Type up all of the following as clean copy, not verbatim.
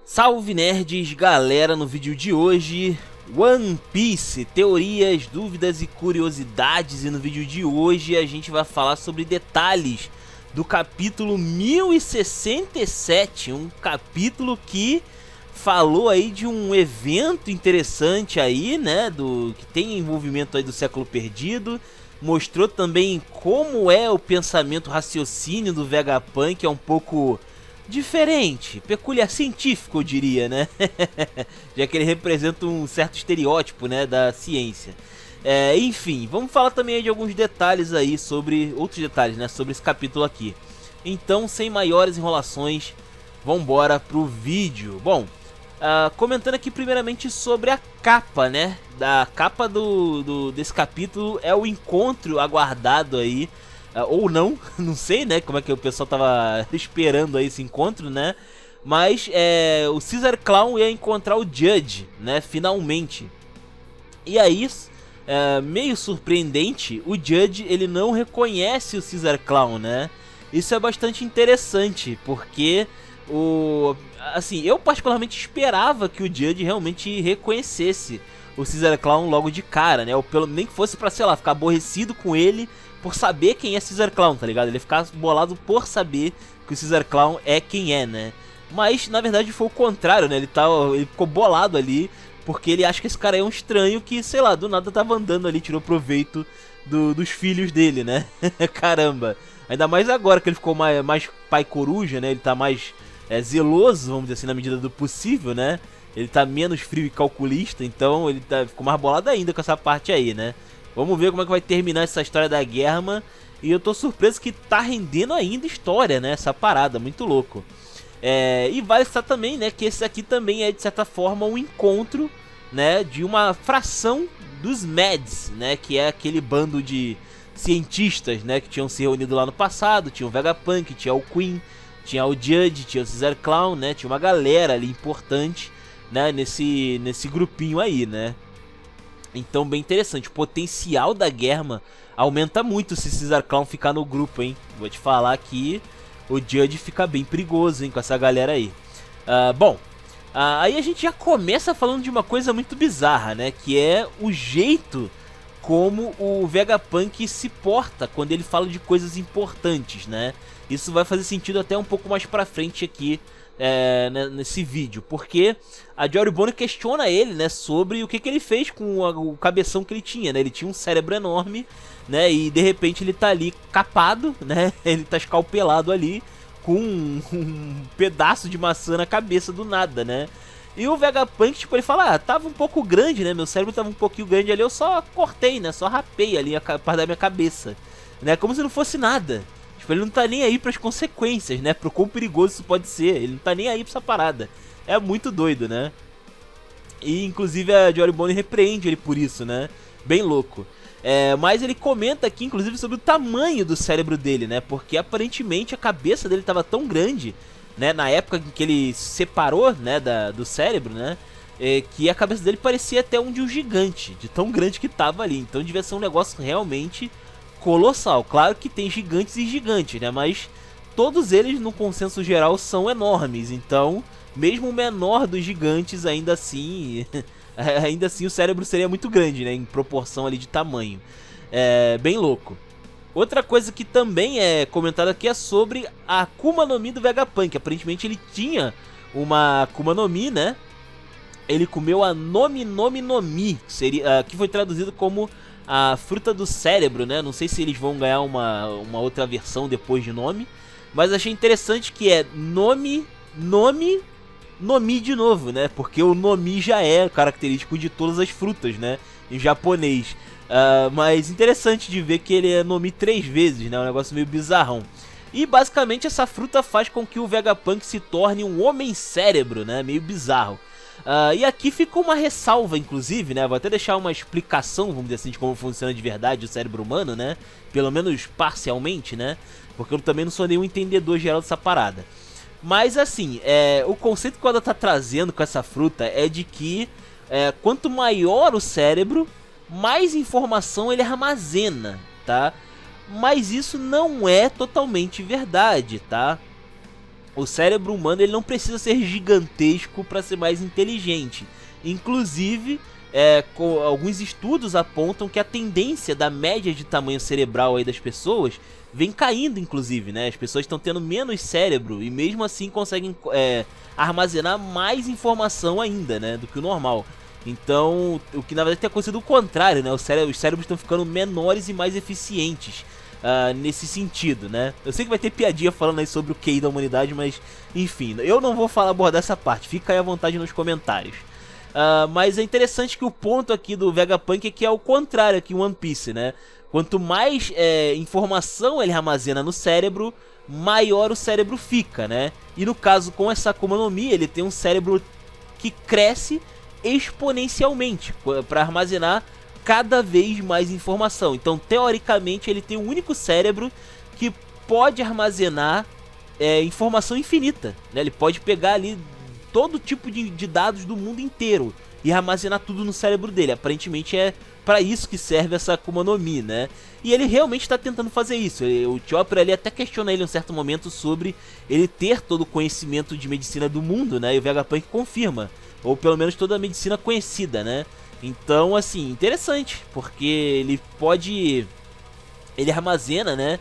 Salve nerds, galera, no vídeo de hoje, One Piece, teorias, dúvidas e curiosidades. E no vídeo de hoje a gente vai falar sobre detalhes do capítulo 1067, um capítulo que falou aí de um evento interessante aí, né, que tem envolvimento aí do século perdido. Mostrou também como é o pensamento, raciocínio do Vegapunk, é um pouco diferente, peculiar, científico eu diria, né? Já que ele representa um certo estereótipo, né, da ciência. Enfim, vamos falar também de alguns detalhes aí sobre, outros detalhes, né, sobre esse capítulo aqui. Então, sem maiores enrolações, vambora pro vídeo. Bom, comentando aqui primeiramente sobre a capa, né? Da capa desse capítulo é o encontro aguardado aí, ou não, não sei, né, como é que o pessoal tava esperando aí esse encontro, né? Mas o Caesar Clown ia encontrar o Judge, né, finalmente. E aí, meio surpreendente, o Judge ele não reconhece o Caesar Clown, né? Isso é bastante interessante, porque assim, eu particularmente esperava que o Judge realmente reconhecesse o Caesar Clown logo de cara, né? Ou nem que fosse pra, sei lá, ficar aborrecido com ele por saber quem é Caesar Clown, tá ligado? Ele ficar bolado por saber que o Caesar Clown é quem é, né? Mas, na verdade, foi o contrário, né? Ele ficou bolado ali porque ele acha que esse cara é um estranho que, sei lá, do nada tava andando ali, tirou proveito dos filhos dele, né? Caramba! Ainda mais agora que ele ficou mais pai coruja, né? Ele tá mais zeloso, vamos dizer assim, na medida do possível, né? Ele tá menos frio e calculista, então ele ficou mais bolado ainda com essa parte aí, né? Vamos ver como é que vai terminar essa história da Germa. E eu tô surpreso que tá rendendo ainda história, né? Essa parada, muito louco. E vale citar também, né, que esse aqui também é, de certa forma, um encontro, né, de uma fração dos Mads, né? Que é aquele bando de cientistas, né, que tinham se reunido lá no passado. Tinha o Vegapunk, tinha o Queen, tinha o Judge, tinha o Caesar Clown, né? Tinha uma galera ali importante, né, nesse grupinho aí, né? Então, bem interessante. O potencial da Germa aumenta muito se Caesar Clown ficar no grupo, hein? Vou te falar que o Judge fica bem perigoso, hein, com essa galera aí. Bom, aí a gente já começa falando de uma coisa muito bizarra, né? Que é o jeito como o Vegapunk se porta quando ele fala de coisas importantes, né? Isso vai fazer sentido até um pouco mais pra frente aqui nesse vídeo, porque a Jory Bonnie questiona ele, né, sobre o que ele fez com o cabeção que ele tinha, né? Ele tinha um cérebro enorme, né, e de repente ele tá ali capado, né? Ele tá escalpelado ali com um pedaço de maçã na cabeça do nada, né? E o Vegapunk, tipo, ele fala, tava um pouco grande, né, meu cérebro tava um pouquinho grande ali, eu só cortei, né, só rapei ali a parte da minha cabeça, né, como se não fosse nada. Tipo, ele não tá nem aí pras consequências, né? Pro quão perigoso isso pode ser. Ele não tá nem aí pra essa parada. É muito doido, né? E, inclusive, a Jory Bonnie repreende ele por isso, né? Bem louco. Mas ele comenta aqui, inclusive, sobre o tamanho do cérebro dele, né? Porque, aparentemente, a cabeça dele tava tão grande, né? Na época em que ele se separou, né? Do cérebro, né? Que a cabeça dele parecia até um de um gigante. De tão grande que tava ali. Então, devia ser um negócio realmente colossal. Claro que tem gigantes e gigantes, né? Mas todos eles, no consenso geral, são enormes. Então, mesmo o menor dos gigantes, ainda assim o cérebro seria muito grande, né? Em proporção ali de tamanho. Bem louco. Outra coisa que também é comentada aqui é sobre a Akuma no Mi do Vegapunk. Aparentemente ele tinha uma Akuma no Mi, né? Ele comeu a Nomi Nomi no Mi, que foi traduzido como a fruta do cérebro, né? Não sei se eles vão ganhar uma outra versão depois de nome, mas achei interessante que é Nomi de novo, né? Porque o Nomi já é característico de todas as frutas, né? Em japonês. Mas interessante de ver que ele é Nomi 3 vezes, né? Um negócio meio bizarrão. E basicamente essa fruta faz com que o Vegapunk se torne um homem cérebro, né? Meio bizarro. E aqui fica uma ressalva, inclusive, né? Vou até deixar uma explicação, vamos dizer assim, de como funciona de verdade o cérebro humano, né? Pelo menos parcialmente, né? Porque eu também não sou nenhum entendedor geral dessa parada. Mas assim, o conceito que o Oda tá trazendo com essa fruta é de que quanto maior o cérebro, mais informação ele armazena, tá? Mas isso não é totalmente verdade, tá? o cérebro humano ele não precisa ser gigantesco para ser mais inteligente. Inclusive, alguns estudos apontam que a tendência da média de tamanho cerebral aí das pessoas vem caindo, inclusive, né? As pessoas estão tendo menos cérebro e mesmo assim conseguem armazenar mais informação ainda, né, do que o normal. Então, o que na verdade tem acontecido o contrário, né? Os cérebros estão ficando menores e mais eficientes nesse sentido, né? Eu sei que vai ter piadinha falando aí sobre o QI da humanidade, mas enfim, eu não vou abordar essa parte, fica aí à vontade nos comentários. Mas é interessante que o ponto aqui do Vegapunk é que é o contrário aqui em One Piece, né? Quanto mais informação ele armazena no cérebro, maior o cérebro fica, né? E no caso com essa Akuma no Mi, ele tem um cérebro que cresce exponencialmente para armazenar cada vez mais informação. Então, teoricamente, ele tem um único cérebro que pode armazenar informação infinita, né? Ele pode pegar ali todo tipo de dados do mundo inteiro e armazenar tudo no cérebro dele. Aparentemente é para isso que serve essa Akuma no Mi, né? E ele realmente está tentando fazer isso. O Chopper ali até questiona ele em um certo momento sobre ele ter todo o conhecimento de medicina do mundo, né? E o Vegapunk confirma, ou pelo menos toda a medicina conhecida, né? Então, assim, interessante, porque ele armazena, né,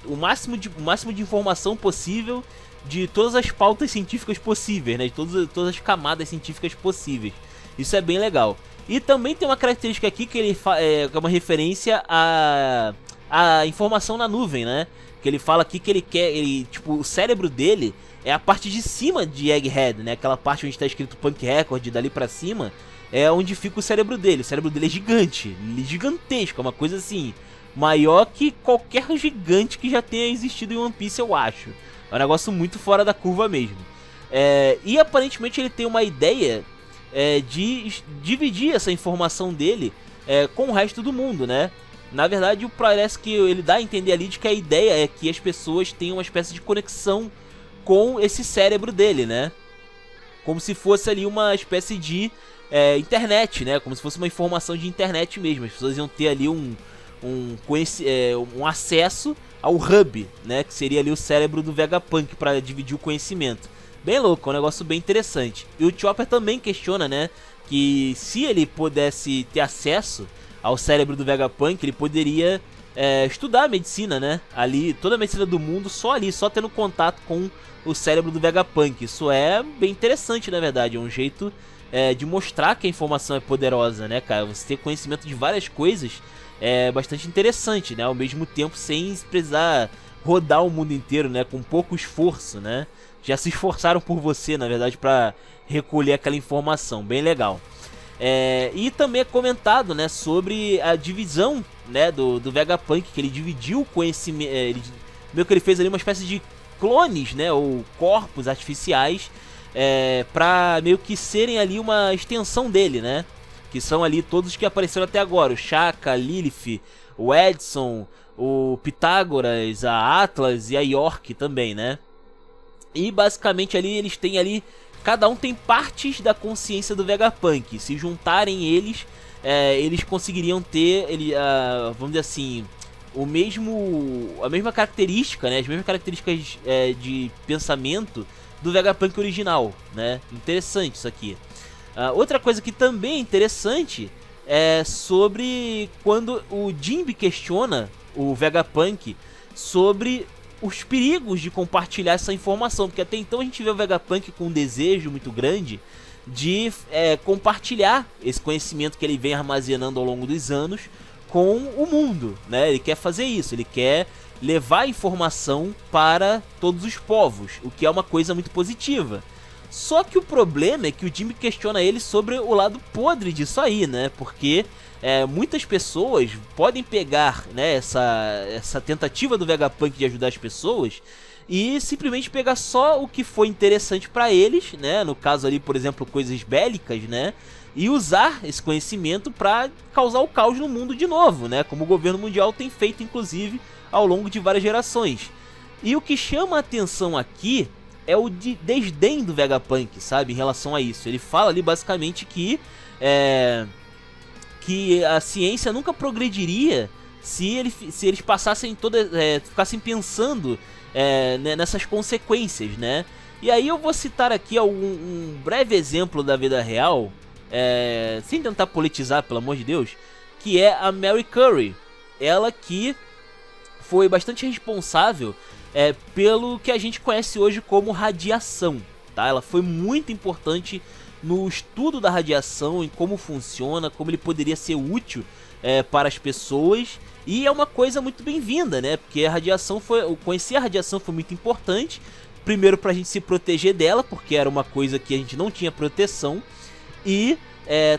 o máximo de informação possível de todas as pautas científicas possíveis, né, de todas as camadas científicas possíveis. Isso é bem legal. E também tem uma característica aqui que ele é uma referência à informação na nuvem, né? Que ele fala aqui que tipo, o cérebro dele é a parte de cima de Egghead, né? Aquela parte onde está escrito Punk Record, dali pra cima, é onde fica o cérebro dele. O cérebro dele é gigante, gigantesco, é uma coisa assim, maior que qualquer gigante que já tenha existido em One Piece, eu acho. É um negócio muito fora da curva mesmo. E aparentemente ele tem uma ideia de dividir essa informação dele com o resto do mundo, né? Na verdade, parece que ele dá a entender ali de que a ideia é que as pessoas tenham uma espécie de conexão com esse cérebro dele, né? Como se fosse ali uma espécie de internet, né? Como se fosse uma informação de internet mesmo. As pessoas iam ter ali um acesso ao hub, né? Que seria ali o cérebro do Vegapunk para dividir o conhecimento. Bem louco, é um negócio bem interessante. E o Chopper também questiona, né? Que se ele pudesse ter acesso ao cérebro do Vegapunk, ele poderia estudar a medicina, né? Ali, toda a medicina do mundo, só tendo contato com o cérebro do Vegapunk. Isso é bem interessante, na verdade. É um jeito de mostrar que a informação é poderosa, né, cara? Você ter conhecimento de várias coisas é bastante interessante, né? Ao mesmo tempo, sem precisar rodar o mundo inteiro, né? Com pouco esforço, né? Já se esforçaram por você, na verdade, para recolher aquela informação. Bem legal. E também é comentado, né, sobre a divisão, né, do Vegapunk, que ele dividiu o conhecimento, meio que ele fez ali uma espécie de clones, né, ou corpos artificiais, para meio que serem ali uma extensão dele, né, que são ali todos que apareceram até agora, o Shaka, a Lilith, o Edson, o Pitágoras, a Atlas e a York também, né. E basicamente ali eles têm ali, cada um tem partes da consciência do Vegapunk. Se juntarem eles, eles conseguiriam ter, vamos dizer assim, a mesma característica, né? As mesmas características de pensamento do Vegapunk original, né? Interessante isso aqui. Outra coisa que também é interessante é sobre quando o Jinbe questiona o Vegapunk sobre os perigos de compartilhar essa informação, porque até então a gente vê o Vegapunk com um desejo muito grande de compartilhar esse conhecimento que ele vem armazenando ao longo dos anos com o mundo, né? Ele quer fazer isso, ele quer levar a informação para todos os povos, o que é uma coisa muito positiva. Só que o problema é que o Jinbe questiona ele sobre o lado podre disso aí, né? Porque muitas pessoas podem pegar, né, essa tentativa do Vegapunk de ajudar as pessoas e simplesmente pegar só o que foi interessante para eles, né? No caso ali, por exemplo, coisas bélicas, né? E usar esse conhecimento para causar o caos no mundo de novo, né? Como o governo mundial tem feito, inclusive, ao longo de várias gerações. E o que chama a atenção aqui é o desdém do Vegapunk, sabe? Em relação a isso. Ele fala ali basicamente que a ciência nunca progrediria se eles passassem ficassem pensando nessas consequências, né? E aí eu vou citar aqui um breve exemplo da vida real, sem tentar politizar, pelo amor de Deus, que é a Mary Curie. Ela que foi bastante responsável pelo que a gente conhece hoje como radiação, tá? Ela foi muito importante no estudo da radiação, em como funciona, como ele poderia ser útil para as pessoas. E é uma coisa muito bem-vinda, né? Porque conhecer a radiação foi muito importante. Primeiro pra gente se proteger dela, porque era uma coisa que a gente não tinha proteção. E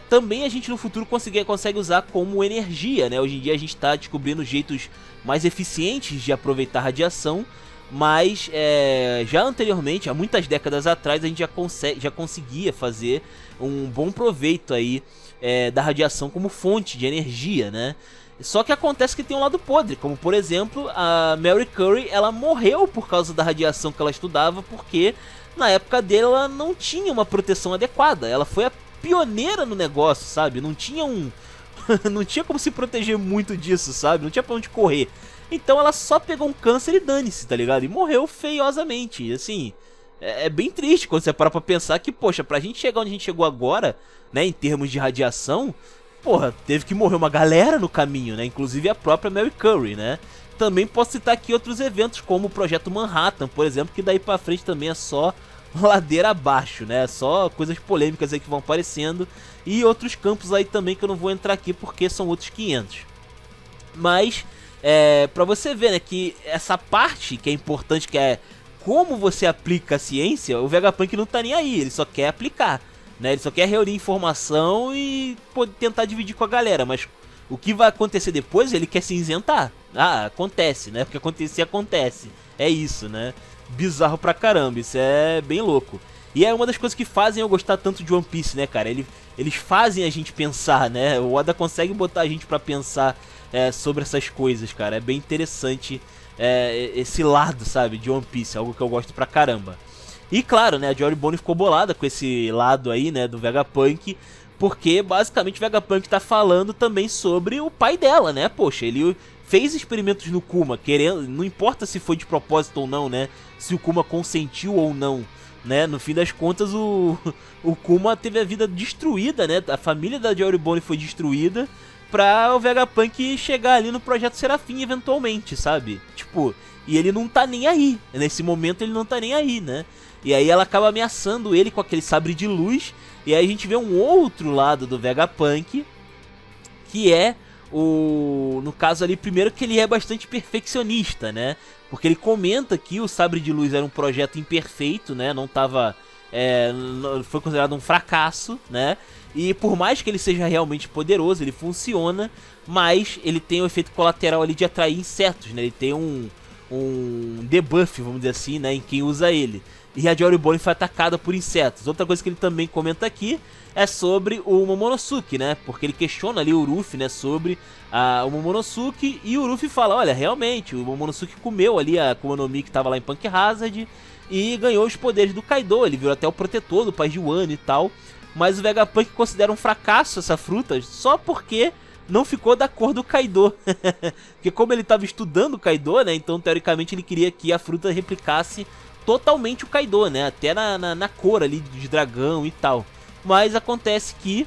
também a gente no futuro consegue usar como energia, né? Hoje em dia a gente está descobrindo jeitos mais eficientes de aproveitar a radiação. Mas já anteriormente, há muitas décadas atrás, a gente já conseguia fazer um bom proveito aí da radiação como fonte de energia, né? Só que acontece que tem um lado podre, como por exemplo, a Mary Curie, ela morreu por causa da radiação que ela estudava, porque na época dela não tinha uma proteção adequada. Ela foi a pioneira no negócio, sabe? Não tinha não tinha como se proteger muito disso, sabe? Não tinha pra onde correr. Então ela só pegou um câncer e dane-se, tá ligado? E morreu feiosamente, assim. É bem triste quando você para pra pensar que, poxa, pra gente chegar onde a gente chegou agora, né, em termos de radiação, porra, teve que morrer uma galera no caminho, né? Inclusive a própria Mary Curie, né? Também posso citar aqui outros eventos, como o Projeto Manhattan, por exemplo, que daí pra frente também é só ladeira abaixo, né? Só coisas polêmicas aí que vão aparecendo. E outros campos aí também que eu não vou entrar aqui porque são outros 500. Mas, pra você ver, né, que essa parte que é importante, que é como você aplica a ciência, o Vegapunk não tá nem aí, ele só quer aplicar, né? Ele só quer reunir informação e tentar dividir com a galera, mas o que vai acontecer depois, ele quer se isentar. Ah, acontece, né? Porque acontecer, acontece. É isso, né? Bizarro pra caramba, isso é bem louco. E é uma das coisas que fazem eu gostar tanto de One Piece, né, cara? Eles fazem a gente pensar, né? O Oda consegue botar a gente pra pensar sobre essas coisas, cara. É bem interessante esse lado, sabe, de One Piece, algo que eu gosto pra caramba. E claro, né, a Jory Bonnie ficou bolada com esse lado aí, né, do Vegapunk, porque basicamente o Vegapunk tá falando também sobre o pai dela, né? Poxa, ele fez experimentos no Kuma, não importa se foi de propósito ou não, né? Se o Kuma consentiu ou não, né? No fim das contas, o Kuma teve a vida destruída, né? A família da Jory Bonnie foi destruída pra o Vegapunk chegar ali no Projeto Serafim eventualmente, sabe? Tipo, e ele não tá nem aí. Nesse momento ele não tá nem aí, né? E aí ela acaba ameaçando ele com aquele sabre de luz. E aí a gente vê um outro lado do Vegapunk, que é no caso ali, primeiro que ele é bastante perfeccionista, né? Porque ele comenta que o sabre de luz era um projeto imperfeito, né? Não tava... foi considerado um fracasso, né? E por mais que ele seja realmente poderoso, ele funciona, mas ele tem o efeito colateral ali de atrair insetos, né? Ele tem um debuff, vamos dizer assim, né? Em quem usa ele. E a Jory Bonnie foi atacada por insetos. Outra coisa que ele também comenta aqui é sobre o Momonosuke, né? Porque ele questiona ali o Ruffy, né? Sobre o Momonosuke. E o Ruffy fala, olha, realmente, o Momonosuke comeu ali a Akuma no Mi que tava lá em Punk Hazard e ganhou os poderes do Kaido. Ele virou até o protetor do país de Wano e tal. Mas o Vegapunk considera um fracasso essa fruta só porque não ficou da cor do Kaido. Porque como ele estava estudando o Kaido, né? Então, teoricamente, ele queria que a fruta replicasse totalmente o Kaido, né? Até na cor ali de dragão e tal. Mas acontece que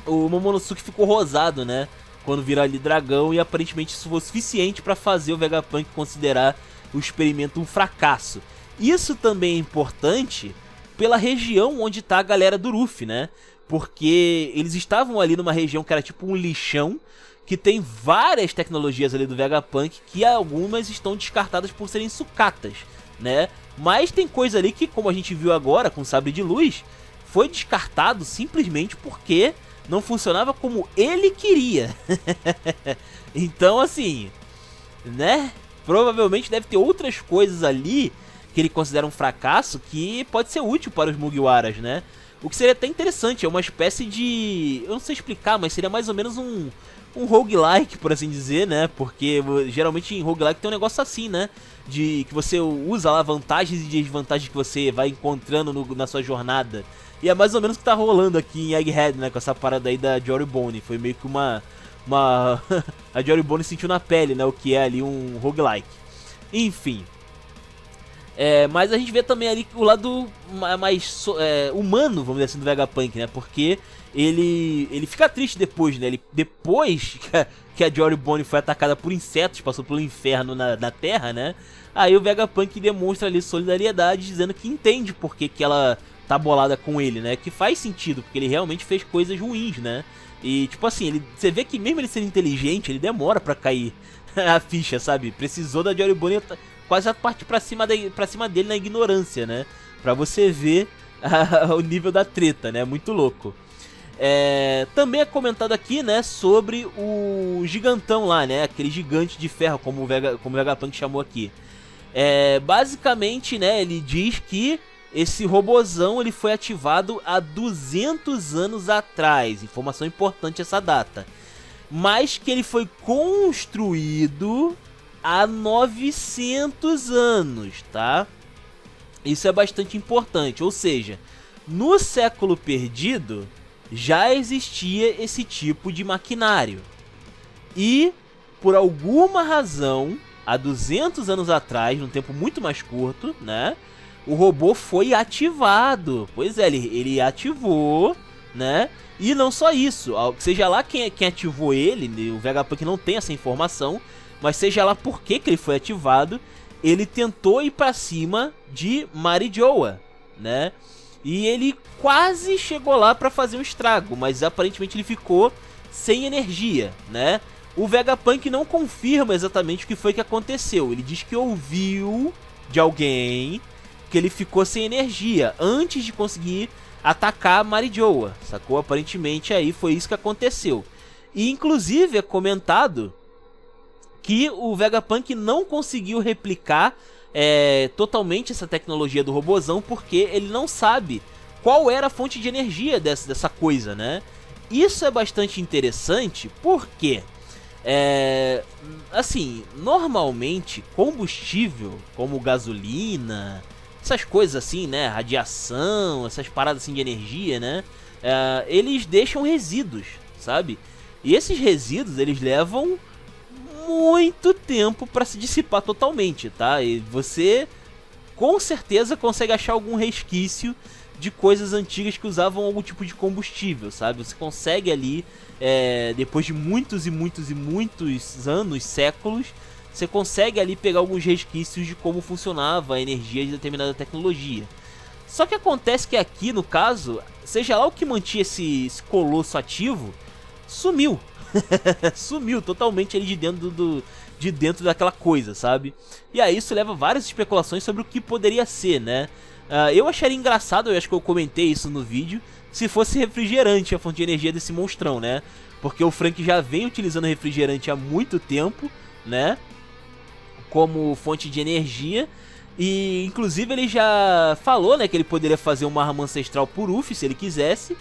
o Momonosuke ficou rosado, né? Quando vira ali dragão, e aparentemente isso foi suficiente para fazer o Vegapunk considerar o experimento um fracasso. Isso também é importante pela região onde tá a galera do Ruffy, né? Porque eles estavam ali numa região que era tipo um lixão, que tem várias tecnologias ali do Vegapunk, que algumas estão descartadas por serem sucatas, né? Mas tem coisa ali que, como a gente viu agora com o sabre de luz, foi descartado simplesmente porque não funcionava como ele queria. Então, assim, né? Provavelmente deve ter outras coisas ali que ele considera um fracasso que pode ser útil para os Mugiwaras, né? O que seria até interessante, é uma espécie de... eu não sei explicar, mas seria mais ou menos um roguelike, por assim dizer, né? Porque geralmente em roguelike tem um negócio assim, né? De que você usa lá vantagens e desvantagens que você vai encontrando na sua jornada. E é mais ou menos o que tá rolando aqui em Egghead, né? Com essa parada aí da Jory Bonnie. Foi meio que uma a Jory Bonnie sentiu na pele, né, o que é ali um roguelike. Enfim. Mas a gente vê também ali o lado mais humano, vamos dizer assim, do Vegapunk, né? Porque ele fica triste depois, né? Depois que a Jory Bonnie foi atacada por insetos, passou pelo inferno na Terra, né? Aí o Vegapunk demonstra ali solidariedade, dizendo que entende por que ela tá bolada com ele, né? Que faz sentido, porque ele realmente fez coisas ruins, né? E tipo assim, você vê que mesmo ele sendo inteligente, ele demora pra cair a ficha, sabe? Precisou da Jory Bonnie quase a parte pra cima dele na ignorância, né? Pra você ver o nível da treta, né? Muito louco. Também é comentado aqui, né, sobre o gigantão lá, né? Aquele gigante de ferro, como o Vegapunk chamou aqui. Basicamente, né, ele diz que esse robozão ele foi ativado há 200 anos atrás. Informação importante essa data. Mas que ele foi construído há 900 anos, tá? Isso é bastante importante, ou seja, no século perdido já existia esse tipo de maquinário. E, por alguma razão, há 200 anos atrás, num tempo muito mais curto, né? O robô foi ativado. Pois é, ele ativou, né? E não só isso, seja lá quem ativou ele, o Vegapunk não tem essa informação, mas seja lá por que ele foi ativado, ele tentou ir pra cima de Marijoa, né? E ele quase chegou lá pra fazer um estrago, mas aparentemente ele ficou sem energia, né? O Vegapunk não confirma exatamente o que foi que aconteceu. Ele diz que ouviu de alguém que ele ficou sem energia antes de conseguir atacar Marijoa, sacou? Aparentemente aí foi isso que aconteceu. E inclusive é comentado que o Vegapunk não conseguiu replicar totalmente essa tecnologia do robozão, porque ele não sabe qual era a fonte de energia dessa coisa, né? Isso é bastante interessante porque, assim, normalmente combustível como gasolina, essas coisas assim, né, radiação, essas paradas assim de energia, né, eles deixam resíduos, sabe? E esses resíduos, eles levam muito tempo para se dissipar totalmente, tá? E você com certeza consegue achar algum resquício de coisas antigas que usavam algum tipo de combustível, sabe? Você consegue ali, depois de muitos e muitos e muitos anos, séculos, você consegue ali pegar alguns resquícios de como funcionava a energia de determinada tecnologia. Só que acontece que aqui, no caso, seja lá o que mantinha esse colosso ativo, sumiu. Sumiu totalmente ali de dentro daquela coisa, sabe? E aí isso leva a várias especulações sobre o que poderia ser, né? Eu acharia engraçado, eu acho que eu comentei isso no vídeo, se fosse refrigerante a fonte de energia desse monstrão, né? Porque o Frank já vem utilizando refrigerante há muito tempo, né? Como fonte de energia. E inclusive ele já falou, né, que ele poderia fazer uma arma ancestral por Uff se ele quisesse.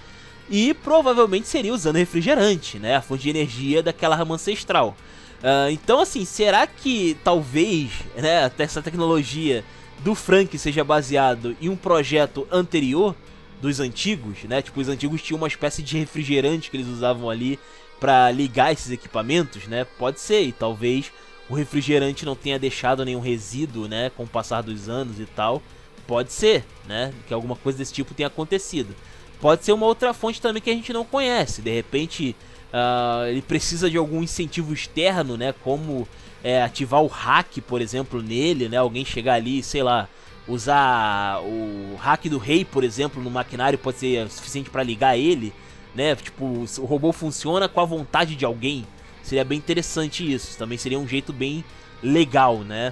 E provavelmente seria usando refrigerante, né? A fonte de energia daquela arma ancestral. Então assim, será que talvez, né, até essa tecnologia do Frank seja baseado em um projeto anterior dos antigos, né? Tipo, os antigos tinham uma espécie de refrigerante que eles usavam ali pra ligar esses equipamentos, né? Pode ser, e talvez o refrigerante não tenha deixado nenhum resíduo, né, com o passar dos anos e tal. Pode ser, né, que alguma coisa desse tipo tenha acontecido. Pode ser uma outra fonte também que a gente não conhece. De repente, ele precisa de algum incentivo externo, né, como ativar o hack, por exemplo, nele, né, alguém chegar ali, sei lá, usar o hack do rei, por exemplo, no maquinário pode ser suficiente para ligar ele, né, tipo, o robô funciona com a vontade de alguém. Seria bem interessante isso, também seria um jeito bem legal, né?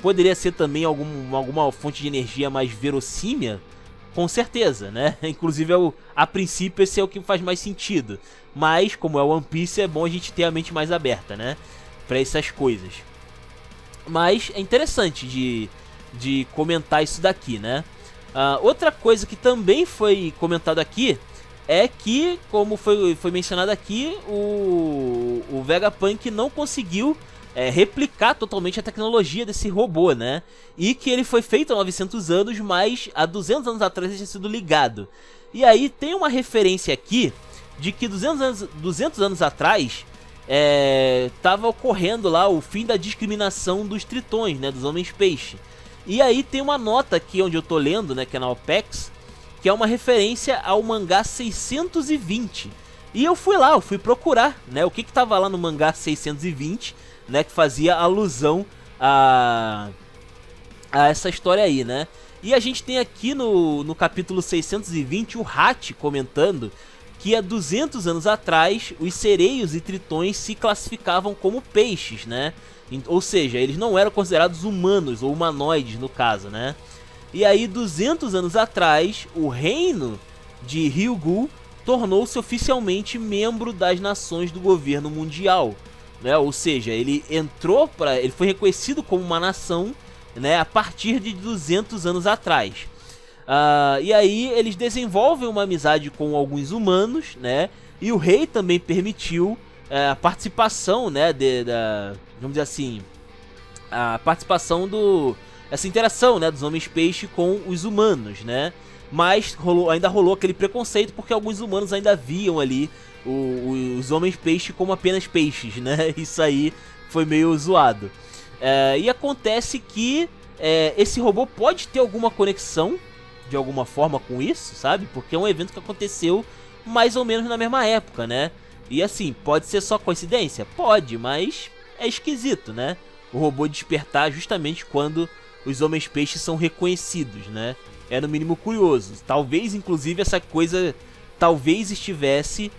Poderia ser também alguma fonte de energia mais verossímil, com certeza, né? Inclusive, a princípio, esse é o que faz mais sentido. Mas, como é One Piece, é bom a gente ter a mente mais aberta, né? Pra essas coisas. Mas é interessante de comentar isso daqui, né? Outra coisa que também foi comentado aqui é que, como foi mencionado aqui, o Vegapunk não conseguiu replicar totalmente a tecnologia desse robô, né? E que ele foi feito há 900 anos, mas há 200 anos atrás ele tinha sido ligado. E aí tem uma referência aqui de que 200 anos atrás tava ocorrendo lá o fim da discriminação dos tritões, né, dos homens peixe. E aí tem uma nota aqui onde eu tô lendo, né, que é na OPEX, que é uma referência ao mangá 620. E eu fui procurar, né, o que tava lá no mangá 620, né, que fazia alusão a essa história aí, né. E a gente tem aqui no capítulo 620 o Hachi comentando que há 200 anos atrás os sereios e tritões se classificavam como peixes, né? Ou seja, eles não eram considerados humanos ou humanoides no caso, né? E aí 200 anos atrás o reino de Ryugu tornou-se oficialmente membro das nações do governo mundial, né? Ou seja, ele foi reconhecido como uma nação, né, a partir de 200 anos atrás. E aí eles desenvolvem uma amizade com alguns humanos, né? E o rei também permitiu a participação, né, vamos dizer assim, a participação essa interação, né, dos homens peixe com os humanos, né? Mas ainda rolou aquele preconceito porque alguns humanos ainda viam ali os homens peixe como apenas peixes, né? Isso aí foi meio zoado. E acontece que esse robô pode ter alguma conexão de alguma forma com isso, sabe? Porque é um evento que aconteceu mais ou menos na mesma época, né? E assim, pode ser só coincidência? Pode, mas é esquisito, né? O robô despertar justamente quando os homens peixes são reconhecidos, né? É no mínimo curioso. Talvez, inclusive, essa coisa estivesse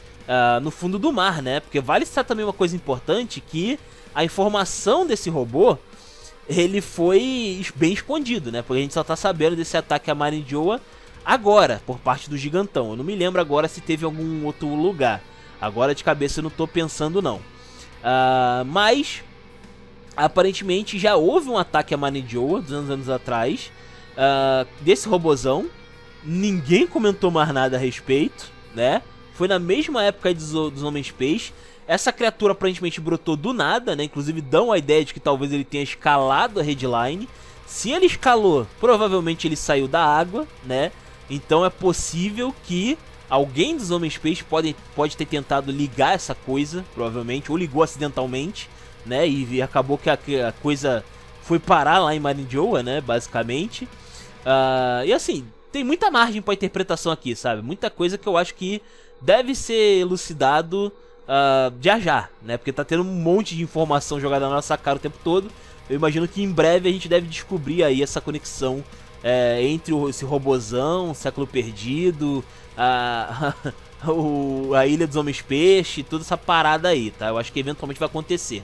no fundo do mar, né? Porque vale citar também uma coisa importante, que a informação desse robô, ele foi bem escondido, né? Porque a gente só tá sabendo desse ataque a Marinjoa agora, por parte do gigantão. Eu não me lembro agora se teve algum outro lugar. Agora de cabeça eu não tô pensando não. Mas aparentemente já houve um ataque a Marinjoa 200 anos atrás, desse robozão. Ninguém comentou mais nada a respeito, né? Foi na mesma época dos Homens Peixe. Essa criatura aparentemente brotou do nada, né? Inclusive dão a ideia de que talvez ele tenha escalado a Headline. Se ele escalou, provavelmente ele saiu da água, né? Então é possível que alguém dos Homens Peixe pode ter tentado ligar essa coisa, provavelmente, ou ligou acidentalmente, né? E acabou que a coisa foi parar lá em Marinjoa, né? Basicamente. E assim, tem muita margem para interpretação aqui, sabe? Muita coisa que eu acho que deve ser elucidado já, né? Porque tá tendo um monte de informação jogada na nossa cara o tempo todo. Eu imagino que em breve a gente deve descobrir aí essa conexão entre esse robozão, Século Perdido, a Ilha dos Homens Peixe, toda essa parada aí, tá? Eu acho que eventualmente vai acontecer.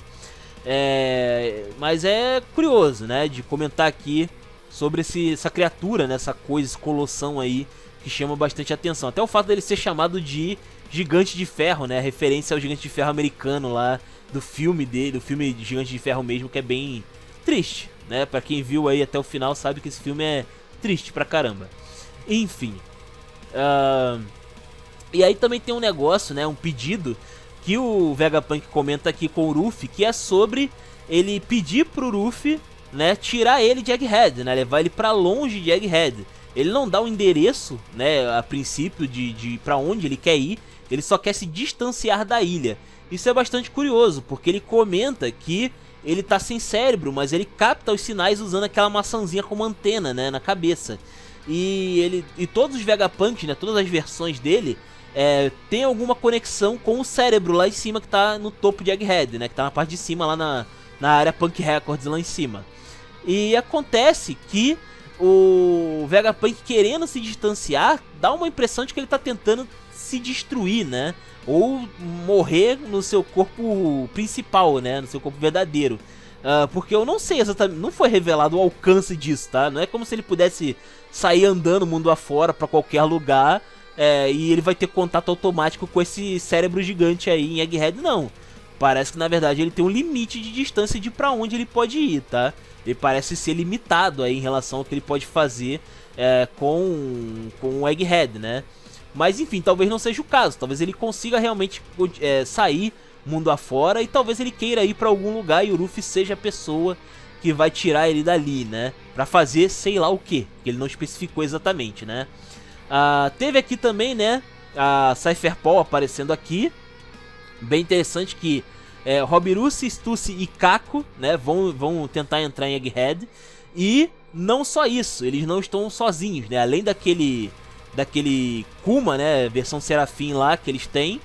Mas é curioso, né? De comentar aqui sobre essa criatura, né? Essa coisa, esse colossão aí que chama bastante atenção. Até o fato dele ser chamado de Gigante de Ferro, né? Referência ao Gigante de Ferro americano lá do filme dele, do filme de Gigante de Ferro mesmo, que é bem triste, né? Pra quem viu aí até o final sabe que esse filme é triste pra caramba. Enfim. E aí também tem um negócio, né? Um pedido que o Vegapunk comenta aqui com o Ruffy, que é sobre ele pedir pro Ruffy, né? Tirar ele de Egghead, né? Levar ele pra longe de Egghead. Ele não dá o endereço, né? A princípio de pra onde ele quer ir. Ele só quer se distanciar da ilha. Isso é bastante curioso, porque ele comenta que ele tá sem cérebro, mas ele capta os sinais usando aquela maçãzinha como antena, né, na cabeça. E todos os Vegapunks, né, todas as versões dele, tem alguma conexão com o cérebro lá em cima que tá no topo de Egghead, né, que tá na parte de cima lá na área Punk Records lá em cima. E acontece que o Vegapunk, querendo se distanciar, dá uma impressão de que ele tá tentando se destruir, né? Ou morrer no seu corpo principal, né? No seu corpo verdadeiro. Porque eu não sei exatamente, não foi revelado o alcance disso, tá? Não é como se ele pudesse sair andando mundo afora pra qualquer lugar e ele vai ter contato automático com esse cérebro gigante aí em Egghead, não. Parece que na verdade ele tem um limite de distância de pra onde ele pode ir, tá? Ele parece ser limitado aí em relação ao que ele pode fazer com o Egghead, né? Mas enfim, talvez não seja o caso. Talvez ele consiga realmente sair mundo afora e talvez ele queira ir pra algum lugar e o Ruffy seja a pessoa que vai tirar ele dali, né? Pra fazer sei lá o que ele não especificou exatamente, né? Teve aqui também, né? A Cypher Paul aparecendo aqui. Bem interessante que Robirusi, Stussy e Kako, né, vão tentar entrar em Egghead. E não só isso, eles não estão sozinhos, né? Além daquele Kuma, né, versão Serafim lá que eles têm,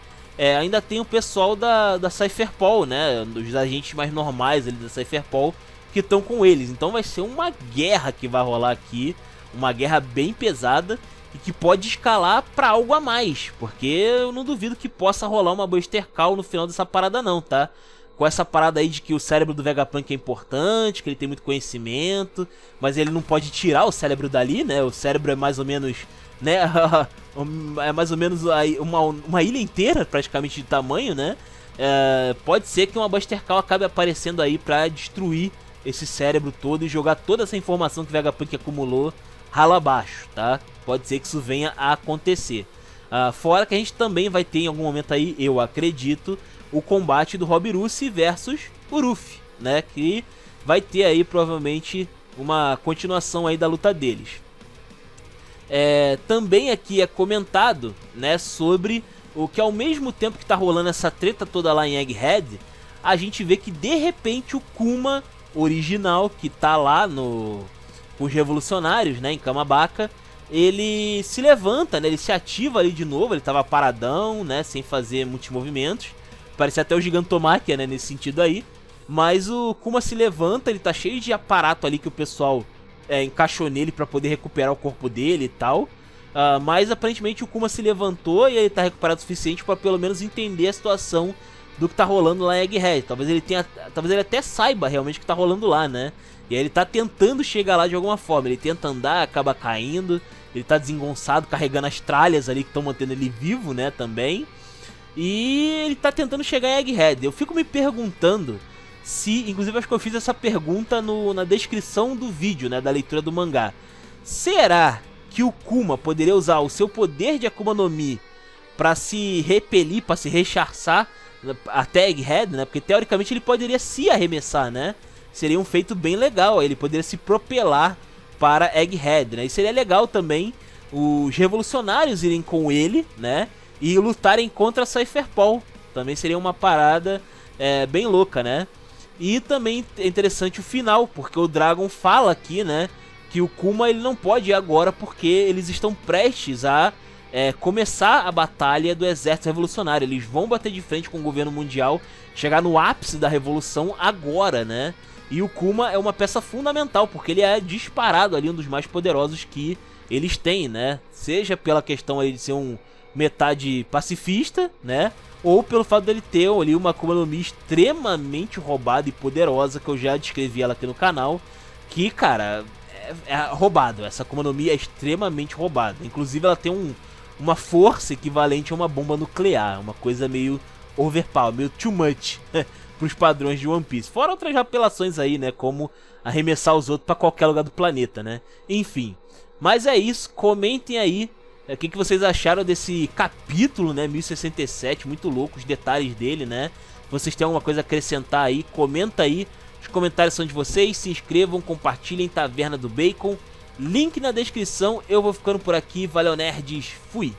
ainda tem o pessoal da Cypherpol, né, dos agentes mais normais ali da Cypherpol que estão com eles. Então vai ser uma guerra que vai rolar aqui, uma guerra bem pesada e que pode escalar pra algo a mais, porque eu não duvido que possa rolar uma Buster Call no final dessa parada não, tá? Com essa parada aí de que o cérebro do Vegapunk é importante, que ele tem muito conhecimento, mas ele não pode tirar o cérebro dali, né? O cérebro é mais ou menos, né? É mais ou menos uma ilha inteira praticamente de tamanho, né? Pode ser que uma Buster Call acabe aparecendo aí pra destruir esse cérebro todo e jogar toda essa informação que o Vegapunk acumulou rala abaixo, tá? Pode ser que isso venha a acontecer. Fora que a gente também vai ter em algum momento aí, eu acredito, o combate do Robirusi versus o Ruffy, né? Que vai ter aí provavelmente uma continuação aí da luta deles. Também aqui é comentado, né, sobre o que ao mesmo tempo que tá rolando essa treta toda lá em Egghead, a gente vê que de repente o Kuma original, que tá lá com os revolucionários, né, em Kamabaka, ele se levanta, né, ele se ativa ali de novo, ele tava paradão, né, sem fazer muitos movimentos, parecia até o Gigantomachia, né, nesse sentido aí, mas o Kuma se levanta, ele tá cheio de aparato ali que o pessoal encaixou nele pra poder recuperar o corpo dele e tal, mas aparentemente o Kuma se levantou e ele tá recuperado o suficiente pra pelo menos entender a situação do que tá rolando lá em Egghead. Talvez ele até saiba realmente o que tá rolando lá, né? E aí ele tá tentando chegar lá de alguma forma. Ele tenta andar, acaba caindo. Ele tá desengonçado, carregando as tralhas ali que estão mantendo ele vivo, né, também. E ele tá tentando chegar em Egghead. Eu fico me perguntando se... Inclusive acho que eu fiz essa pergunta na descrição do vídeo, né, da leitura do mangá. Será que o Kuma poderia usar o seu poder de Akuma no Mi pra se repelir, pra se recharçar até Egghead, né? Porque teoricamente ele poderia se arremessar, né? Seria um feito bem legal, ele poderia se propelar para Egghead, né? E seria legal também os revolucionários irem com ele, né? E lutarem contra a Cypherpol. Também seria uma parada bem louca, né? E também é interessante o final, porque o Dragon fala aqui, né? Que o Kuma ele não pode ir agora porque eles estão prestes a começar a batalha do exército revolucionário. Eles vão bater de frente com o governo mundial, chegar no ápice da revolução agora, né? E o Kuma é uma peça fundamental, porque ele é disparado ali um dos mais poderosos que eles têm, né? Seja pela questão aí de ser um metade pacifista, né? Ou pelo fato dele ter ali uma Akuma no Mi extremamente roubada e poderosa, que eu já descrevi ela aqui no canal, que, cara, é roubado. Essa Akuma no Mi é extremamente roubada. Inclusive ela tem uma força equivalente a uma bomba nuclear, uma coisa meio overpower, meio too much pros padrões de One Piece. Fora outras apelações aí, né, como arremessar os outros pra qualquer lugar do planeta, né. Enfim, mas é isso, comentem aí o que vocês acharam desse capítulo, né, 1067, muito louco os detalhes dele, né. Se vocês têm alguma coisa a acrescentar aí, comenta aí, os comentários são de vocês, se inscrevam, compartilhem Taverna do Bacon, link na descrição. Eu vou ficando por aqui, valeu nerds, fui!